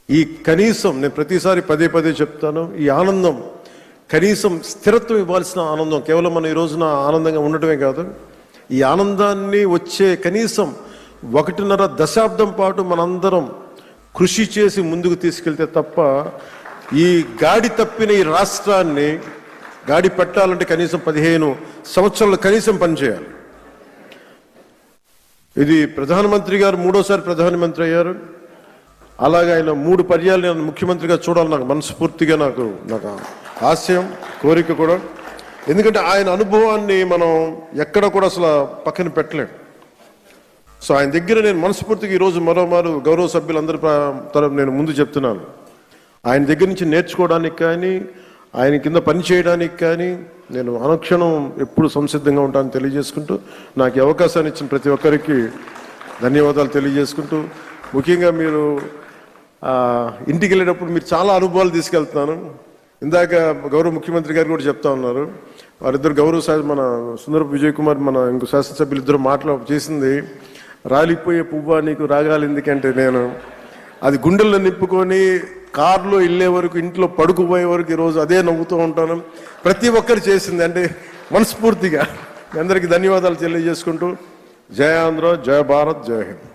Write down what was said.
ఈ కనీసం నేను ప్రతిసారి పదే పదే చెప్తాను, ఈ ఆనందం కనీసం స్థిరత్వం ఇవ్వాల్సిన ఆనందం, కేవలం మనం ఈ రోజున ఆనందంగా ఉండటమే కాదు, ఈ ఆనందాన్ని వచ్చే కనీసం 1.5 దశాబ్దం పాటు మనందరం కృషి చేసి ముందుకు తీసుకెళ్తే తప్ప ఈ గాడి తప్పిన ఈ రాష్ట్రాన్ని గాడి పెట్టాలంటే కనీసం 15 సంవత్సరాలు కనీసం పనిచేయాలి. ఇది ప్రధానమంత్రి గారు 3వ ప్రధానమంత్రి అయ్యారు. అలాగే ఆయన 3 పర్యాలు నేను ముఖ్యమంత్రిగా చూడాలి, నాకు మనస్ఫూర్తిగా నాకు ఆశయం, కోరిక కూడా. ఎందుకంటే ఆయన అనుభవాన్ని మనం ఎక్కడ కూడా అసలు పక్కన పెట్టలేం. సో ఆయన దగ్గర నేను మనస్ఫూర్తిగా ఈరోజు మరోమారు గౌరవ సభ్యులందరి తరపు నేను ముందు చెప్తున్నాను, ఆయన దగ్గర నుంచి నేర్చుకోవడానికి కానీ ఆయన కింద పని చేయడానికి కానీ నేను అనుక్షణం ఎప్పుడు సంసిద్ధంగా ఉంటానని తెలియజేసుకుంటూ, నాకు ఈ అవకాశాన్ని ఇచ్చిన ప్రతి ఒక్కరికి ధన్యవాదాలు తెలియజేసుకుంటూ, ముఖ్యంగా మీరు ఇంటికి వెళ్ళేటప్పుడు మీరు చాలా అనుభవాలు తీసుకెళ్తున్నాను. ఇందాక గౌరవ ముఖ్యమంత్రి గారు కూడా చెప్తా ఉన్నారు, వారిద్దరు గౌరవ మన సుందరపు విజయ్ కుమార్ మన ఇంకో శాసనసభ్యులు ఇద్దరు చేసింది, రాలిపోయే పువ్వా నీకు రాగాలి ఎందుకంటే, నేను అది గుండెల్లో నింపుకొని కారులో వెళ్ళే వరకు, ఇంట్లో పడుకుపోయే వరకు ఈరోజు అదే నవ్వుతూ ఉంటాను. ప్రతి ఒక్కరు చేసింది అంటే మనస్ఫూర్తిగా అందరికీ ధన్యవాదాలు తెలియజేసుకుంటూ, జయ ఆంధ్ర, జయ భారత్, జయ హింద్.